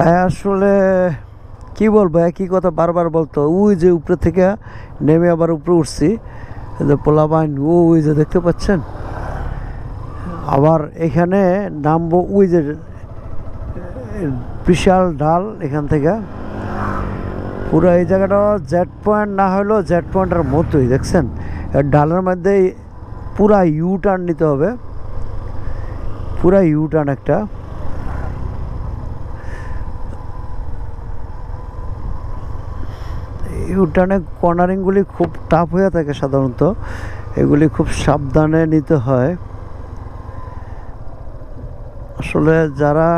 ভাই আসলে কি বলবো, একই কথা বারবার বলতো। ওই যে উপরে থেকে নেমে আবার উপরে উঠছি, যে পোলাপাইন ওই যে দেখতে পাচ্ছেন, আবার এখানে নামবো। ওই যে বিশাল ঢাল, এখান থেকে পুরো এই জায়গাটা জেড পয়েন্ট না হলেও জেড পয়েন্টের মতোই, দেখছেন ডালের মধ্যে পুরা ইউ টার্ন নিতে হবে, পুরা ইউ টার্ন একটা। ইউ টার্নে কর্নারিংগুলি খুব টাফ হয়ে থাকে সাধারণত, এগুলি খুব সাবধানে নিতে হয়। আসলে যারা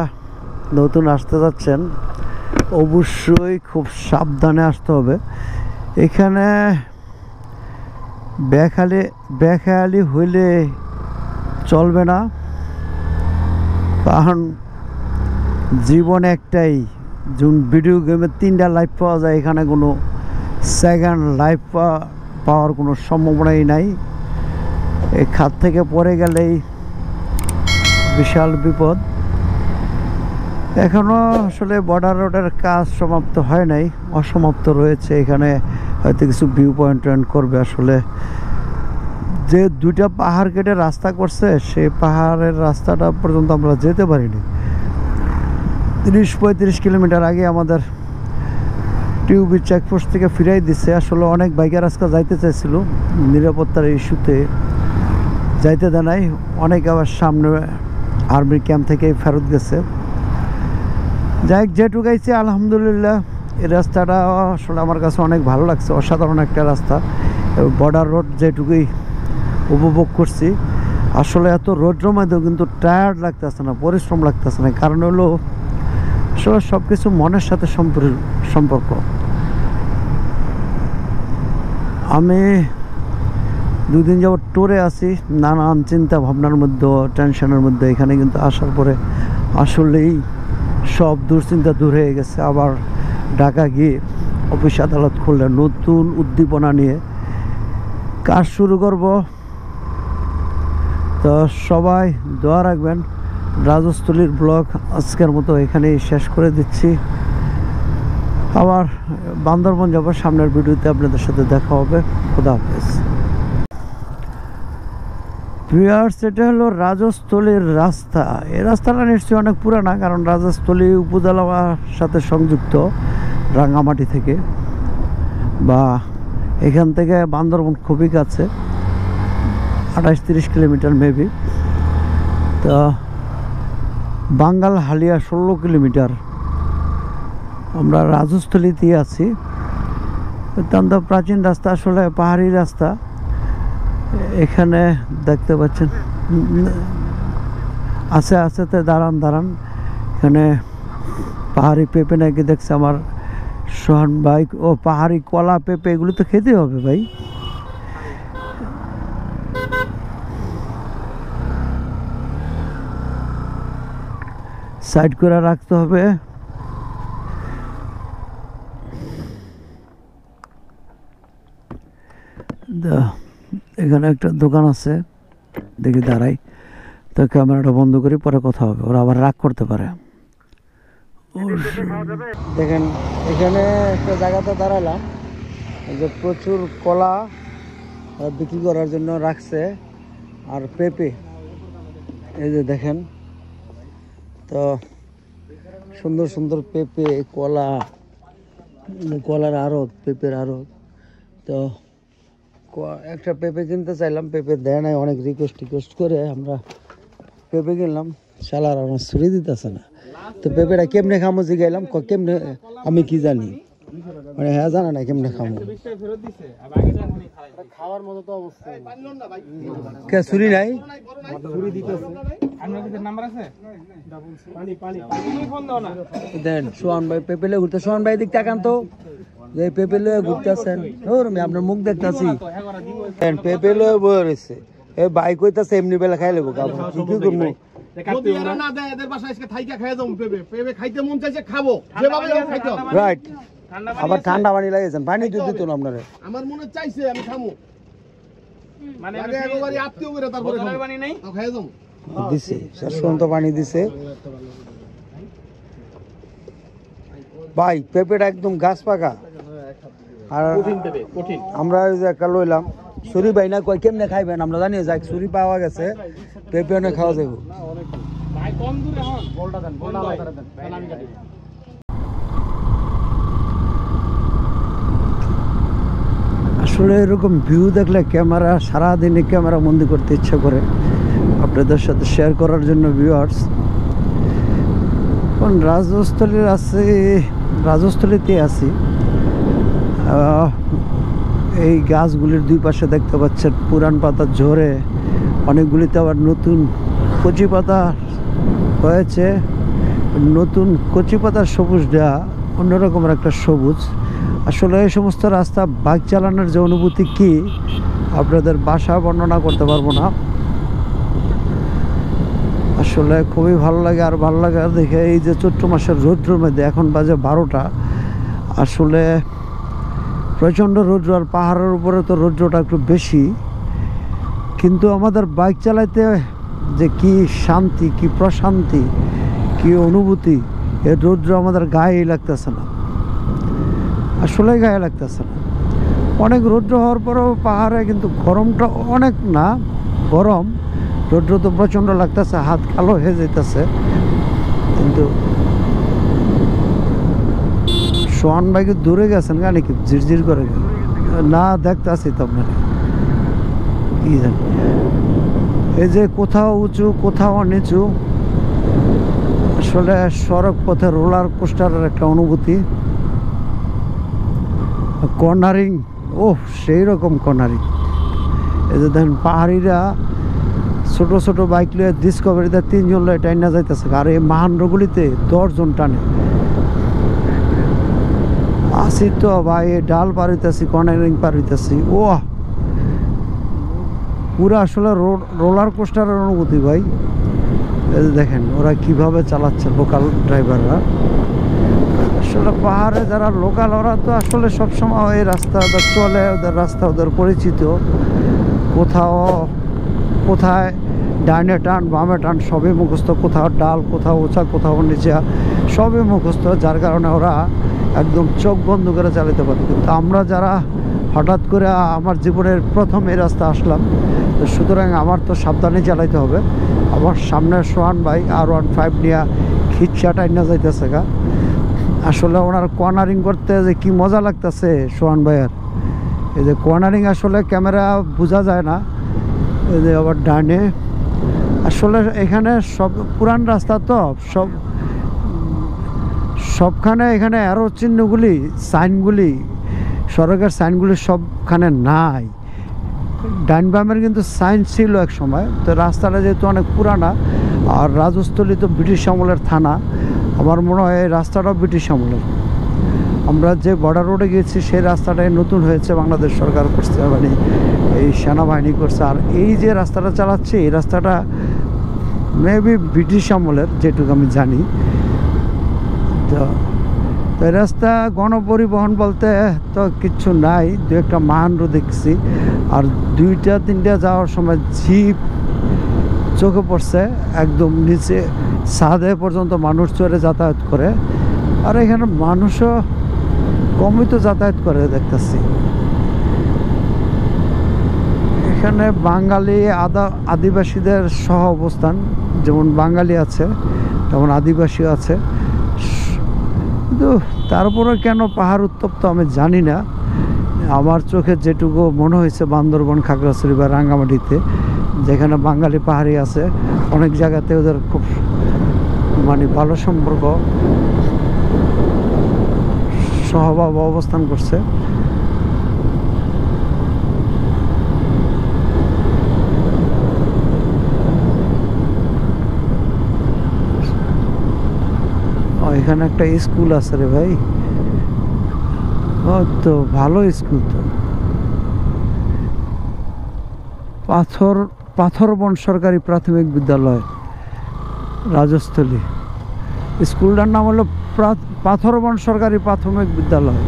নতুন আসতে যাচ্ছেন অবশ্যই খুব সাবধানে আসতে হবে। এখানে বেখেয়ালি হইলে চলবে না, কারণ জীবন একটাই। যখন ভিডিও গেমে 3টা লাইফ পাওয়া যায়, এখানে কোনো সেকেন্ড লাইফ পাওয়ার কোনো সম্ভাবনাই নাই। এই খাত থেকে পড়ে গেলেই বিশাল বিপদ। এখনো আসলে বর্ডার রোডের কাজ সমাপ্ত হয় নাই, অসমাপ্ত রয়েছে। এখানে হয়তো কিছু ভিউ পয়েন্ট করবে। আসলে যে 2টা পাহাড় কেটে রাস্তা করছে, সেই পাহাড়ের রাস্তাটা পর্যন্ত আমরা যেতে পারিনি। 30-35 কিলোমিটার আগে আমাদের টিউবি চেকপোস্ট থেকে ফিরাই দিচ্ছে। আসলে অনেক বাইকার আজকে যাইতে চাইছিল, নিরাপত্তার ইস্যুতে যাইতে দেয় নাই। অনেক আবার সামনে আর্মির ক্যাম্প থেকে ফেরত গেছে। যাই হোক, যেটুকু গাইছে আলহামদুলিল্লাহ। এই রাস্তাটা আসলে আমার কাছে অনেক ভালো লাগছে, অসাধারণ একটা রাস্তা। বর্ডার রোড যেটুকুই উপভোগ করছি, আসলে এত রোডের মধ্যেও কিন্তু টায়ার্ড লাগতেছে না, পরিশ্রম লাগতেছে না। কারণ হলো আসলে সব কিছু মনের সাথে সম্পর্ক। আমি 2 দিন যাবত ট্যুরে আছি, নানান চিন্তা ভাবনার মধ্যে, টেনশনের মধ্যে। এখানে কিন্তু আসার পরে আসলেই সব দুশ্চিন্তা দূর হয়ে গেছে। আবার ঢাকা গিয়ে অফিস আদালত খুললে নতুন উদ্দীপনা নিয়ে কাজ শুরু করব। তো সবাই দোয়া রাখবেন। রাজস্থলীর ব্লগ আজকের মতো এখানেই শেষ করে দিচ্ছি। আবার বান্দরবন যাব, সামনের ভিডিওতে আপনাদের সাথে দেখা হবে। খোদা হাফেজ। ভিউয়ার্স, এটা হলো রাজস্থলীর রাস্তা। এই রাস্তাটা নিশ্চয়ই অনেক পুরানা, কারণ রাজস্থলী উপজেলার সাথে সংযুক্ত রাঙ্গামাটি থেকে, বা এখান থেকে বান্দরবন খুবই কাছে, 28-30 কিলোমিটার মেবি। তো বাঙ্গাল হালিয়া 16 কিলোমিটার। আমরা রাজস্থলীতেই আছি। অত্যন্ত প্রাচীন রাস্তা, আসলে পাহাড়ি রাস্তা। এখানে দেখতে পাচ্ছেন আছে তো, দাঁড়ান। এখানে পাহাড়ি পেঁপে নাকি দেখছে আমার সোহান ভাই। ও পাহাড়ি কলা, পেঁপে এগুলো তো খেতে হবে ভাই। সাইড করে রাখতে হবে। এখানে একটা দোকান আছে, দেখি দাঁড়াই। তো ক্যামেরাটা বন্ধ করি, পরে কথা হবে, ওরা আবার রাগ করতে পারে। দেখেন এখানে একটা জায়গাতে দাঁড়ালাম, যে প্রচুর কলা বিক্রি করার জন্য রাখছে, আর পেঁপে এই যে দেখেন। তো সুন্দর সুন্দর পেঁপে, কলার আড়ত, পেঁপের আড়ত। তো একটা পেঁপে কিনতে চাইলাম, পেঁপে দেয় নাই। অনেক রিকোয়েস্ট করে আমরা পেঁপে কিনলাম, শালার আমার ছুরি দিতেছে না। তো পেঁপেটা কেমনে খামো জিগাইলাম, কেমনে আমি কি জানি, মানে হ্যাঁ জানা না কেমনে খামো। খাওয়ার মতো তো অবস্থা ছুরি নাই। দেন সোহান ভাই পেঁপে লয়ে ঘুরতে, সোহান ভাই দিক তাকান তো, যে পেঁপে লয়ে ঘুরতেছেন। আপনার মুখ দেখতেছি, পেঁপে লয়ে বয়ে রয়েছে। এ বাইক হইতেছে, এমনি বেলা খাই লেবো। কি করবো, রাইট। আবার ঠান্ডা পানি লাগিয়েছেন, পানি তো দিত না আপনারা। আমার মনে চাইছে আমি খামো, মানে একেবারে আত্মীয় করে তারপরে পানি নাই খাইয়ে যাবো। দিছে শাসন্ত পানি দিছে। ভাই পেঁপেটা একদম গাছ পাকা। আর আমরা ওই যে একটা লইলাম ছুরি ভাই না কয় কেমনে খাইবেন আমরা জানি যাই ছুরি পাওয়া গেছে পেঁপে অনেক খাওয়া যাবে। আসলে এরকম ভিউ দেখলে ক্যামেরা সারাদিনে ক্যামেরা বন্দি করতে ইচ্ছা করে আপনাদের সাথে শেয়ার করার জন্য ভিউয়ার্স। এখন রাজস্থলীতে আছি। এই গাছগুলির দুই পাশে দেখতে পাচ্ছেন পুরান পাতা ঝরে অনেকগুলিতে আবার নতুন কচি পাতা হয়েছে। নতুন কচি পাতার সবুজটা অন্যরকমের একটা সবুজ। আসলে এই সমস্ত রাস্তা বাইক চালানোর যে অনুভূতি কি আপনাদের বাসায় বর্ণনা করতে পারবো না। আসলে খুবই ভালো লাগে। আর ভালো লাগে দেখে এই যে চৈত্র মাসের রৌদ্রের মধ্যে এখন বাজে 12টা, আসলে প্রচণ্ড রৌদ্র। আর পাহাড়ের উপরে তো রৌদ্রটা একটু বেশি, কিন্তু আমাদের বাইক চালাইতে যে কি শান্তি, কি প্রশান্তি, কি অনুভূতি, এই রৌদ্র আমাদের গায়েই লাগতেছে না, আসলে গায়ে লাগতেছে না। অনেক রৌদ্র হওয়ার পরেও পাহাড়ে কিন্তু গরমটা অনেক না, গরম রৌদ্র তো প্রচণ্ড লাগতেছে, হাত কালো হয়ে যেতেছে। কিন্তু সোহান ভাইকে দূরে গেছেন গানি কি ঝিরঝির করে না দেখতে আসি তো আপনার কি জানি। এই যে কোথাও উঁচু কোথাও নিচু, আসলে সড়ক পথে রোলার কোস্টারের একটা অনুভূতি। কর্নারিং, ও সেই রকম কর্নারিং। এই যে দেখেন পাহাড়িরা ছোট ছোট বাইক লিয়ে ডিসকভারিতে 3 জন লয়ে টাইনা যাইতেছে, আর এই মাহান্ডগুলিতে 10 জন টানে। আসি তো ভাই ডাল পার হইতেছি, কর্নারিং পার হইতেছি, ও পুরো আসলে রোলার কোস্টারের অনুভূতি ভাই। এই যে দেখেন ওরা কিভাবে চালাচ্ছে লোকাল ড্রাইভাররা। আসলে পাহাড়ে যারা লোকাল ওরা তো আসলে সবসময় এই রাস্তা ওদের চলে, ওদের রাস্তা ওদের পরিচিত। কোথায় ডাইনে টান বামে টান সবই মুখস্থ, কোথাও ডাল কোথাও উঁচা কোথাও নিচা সবই মুখস্থ, যার কারণে ওরা একদম চোখ বন্ধ করে চালাতে পারে। কিন্তু আমরা যারা হঠাৎ করে আমার জীবনের প্রথম এই রাস্তা আসলাম, তো সুতরাং আমার তো সাবধানে চালাইতে হবে। আমার সামনে সোহান ভাই R15 নিয়ে খিচ্ছা টাইনা যাইতেছে গা। আসলে ওনার কর্নারিং করতে যে কি মজা লাগতেছে সোহান ভাইয়ের। এই যে কর্নারিং আসলে ক্যামেরা বোঝা যায় না। এই যে আবার ডানে, আসলে এখানে সব পুরান রাস্তা তো সবখানে এখানে অ্যারো চিহ্নগুলি সাইনগুলি সড়কের সাইনগুলি সবখানে নাই। ডাইন বামের কিন্তু সাইন ছিল এক সময়। তো রাস্তাটা যেহেতু অনেক পুরানা, আর রাজস্থলী তো ব্রিটিশ আমলের থানা, আমার মনে হয় এই রাস্তাটাও ব্রিটিশ আমলের। আমরা যে বর্ডার রোডে গিয়েছি সেই রাস্তাটাই নতুন হয়েছে, বাংলাদেশ সরকার করছে, মানে এই সেনাবাহিনী করছে। আর এই যে রাস্তাটা চালাচ্ছে এই রাস্তাটা মেবি ব্রিটিশ আমলের, যেটুকু আমি জানি। তো এই রাস্তা গণপরিবহন বলতে তো কিচ্ছু নাই, দু একটা মাহান্ড দেখছি। আর 2টা-3টা যাওয়ার সময় জিপ চোখে পড়ছে, একদম নিচে ছাদে পর্যন্ত মানুষ চড়ে যাতায়াত করে। আর এখানে মানুষও কমই তো যাতায়াত করে দেখতেছি। এখানে বাঙালি আদিবাসীদের সহ অবস্থান, যেমন বাঙালি আছে তেমন আদিবাসী আছে। কিন্তু তারপরে কেন পাহাড় উত্তপ্ত আমি জানি না। আমার চোখে যেটুকু মনে হয়েছে বান্দরবন, খাগড়াছড়ি বা রাঙ্গামাটিতে যেখানে বাঙালি পাহাড়ি আছে, অনেক জায়গাতে ওদের খুব মানে ভালো সম্পর্ক, সহভাব অবস্থান করছে। এখানে একটা স্কুল আছে রে ভাই, তো ভালো স্কুল তো। পাথরবন সরকারি প্রাথমিক বিদ্যালয় রাজস্থলী, স্কুলটার নাম হলো পাথরবন সরকারি প্রাথমিক বিদ্যালয়।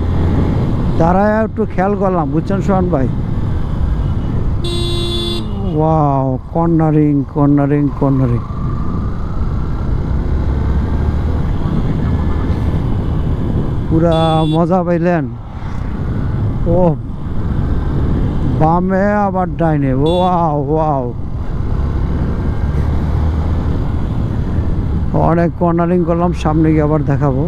দাঁড়ায় একটু খেয়াল করলাম, বুঝছেন সোহান ভাই। Wow, cornering cornering cornering. পুরা মজা পাইলেন। ও বামে আবার ডাইনে, ওয়াও ওয়াও, অনেক কর্নারিং করলাম, সামনে গিয়ে আবার দেখাবো।